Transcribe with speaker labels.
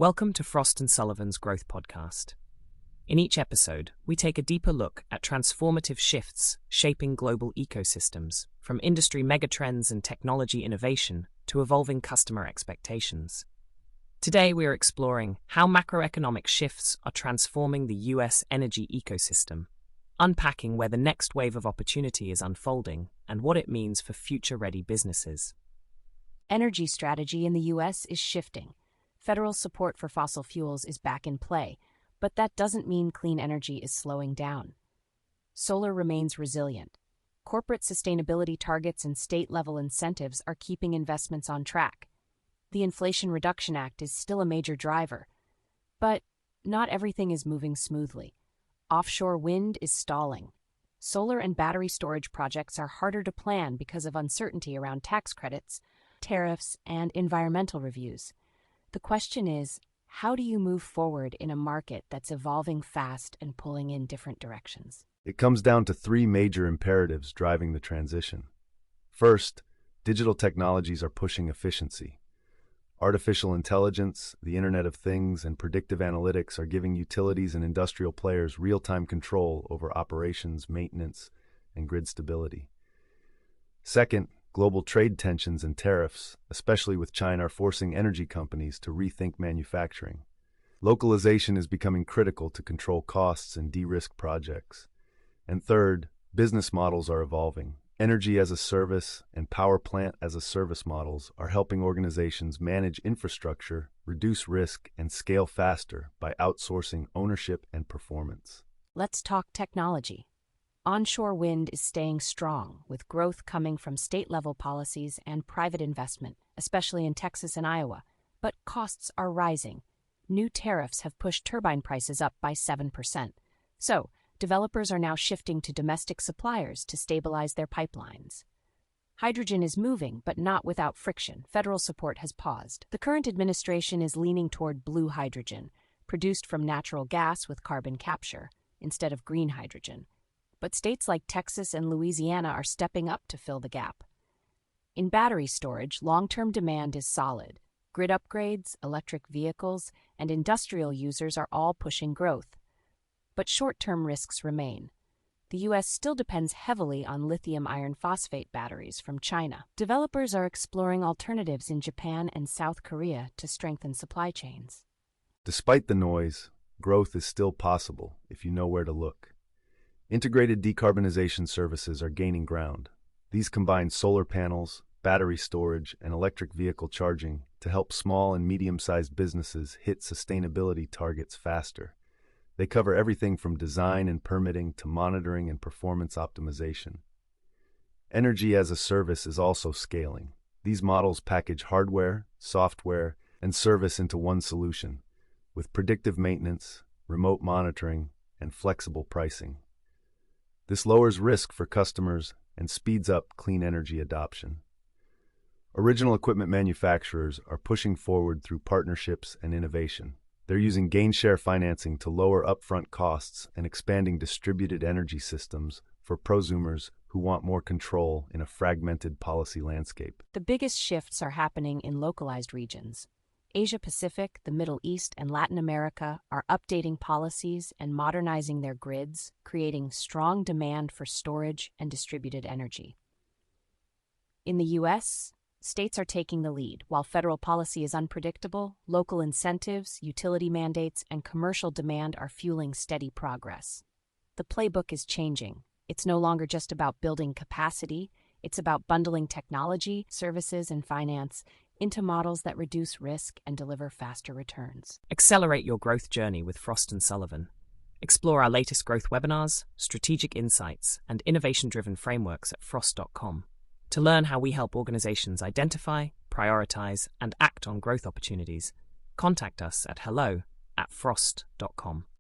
Speaker 1: Welcome to Frost & Sullivan's Growth Podcast. In each episode, we take a deeper look at transformative shifts shaping global ecosystems, from industry megatrends and technology innovation to evolving customer expectations. Today, we are exploring how macroeconomic shifts are transforming the U.S. energy ecosystem, unpacking where the next wave of opportunity is unfolding and what it means for future-ready businesses.
Speaker 2: Energy strategy in the U.S. is shifting. Federal support for fossil fuels is back in play, but that doesn't mean clean energy is slowing down. Solar remains resilient. Corporate sustainability targets and state-level incentives are keeping investments on track. The Inflation Reduction Act is still a major driver, but not everything is moving smoothly. Offshore wind is stalling. Solar and battery storage projects are harder to plan because of uncertainty around tax credits, tariffs, and environmental reviews. The question is, how do you move forward in a market that's evolving fast and pulling in different directions?
Speaker 3: It comes down to three major imperatives driving the transition. First, digital technologies are pushing efficiency. Artificial intelligence, the Internet of Things, and predictive analytics are giving utilities and industrial players real-time control over operations, maintenance, and grid stability. Second, global trade tensions and tariffs, especially with China, are forcing energy companies to rethink manufacturing. Localization is becoming critical to control costs and de-risk projects. And third, business models are evolving. Energy as a service and power plant as a service models are helping organizations manage infrastructure, reduce risk, and scale faster by outsourcing ownership and performance.
Speaker 2: Let's talk technology. Onshore wind is staying strong, with growth coming from state-level policies and private investment, especially in Texas and Iowa. But costs are rising. New tariffs have pushed turbine prices up by 7%. So, developers are now shifting to domestic suppliers to stabilize their pipelines. Hydrogen is moving, but not without friction. Federal support has paused. The current administration is leaning toward blue hydrogen, produced from natural gas with carbon capture, instead of green hydrogen. But states like Texas and Louisiana are stepping up to fill the gap. In battery storage, long-term demand is solid. Grid upgrades, electric vehicles, and industrial users are all pushing growth. But short-term risks remain. The U.S. still depends heavily on lithium iron phosphate batteries from China. Developers are exploring alternatives in Japan and South Korea to strengthen supply chains.
Speaker 3: Despite the noise, growth is still possible if you know where to look. Integrated decarbonization services are gaining ground. These combine solar panels, battery storage, and electric vehicle charging to help small and medium-sized businesses hit sustainability targets faster. They cover everything from design and permitting to monitoring and performance optimization. Energy as a service is also scaling. These models package hardware, software, and service into one solution, with predictive maintenance, remote monitoring, and flexible pricing. This lowers risk for customers and speeds up clean energy adoption. Original equipment manufacturers are pushing forward through partnerships and innovation. They're using gain-share financing to lower upfront costs and expanding distributed energy systems for prosumers who want more control in a fragmented policy landscape.
Speaker 2: The biggest shifts are happening in localized regions. Asia-Pacific, the Middle East, and Latin America are updating policies and modernizing their grids, creating strong demand for storage and distributed energy. In the U.S., states are taking the lead. While federal policy is unpredictable, local incentives, utility mandates, and commercial demand are fueling steady progress. The playbook is changing. It's no longer just about building capacity. It's about bundling technology, services, and finance into models that reduce risk and deliver faster returns.
Speaker 1: Accelerate your growth journey with Frost & Sullivan. Explore our latest growth webinars, strategic insights, and innovation-driven frameworks at frost.com. To learn how we help organizations identify, prioritize, and act on growth opportunities, contact us at hello@frost.com.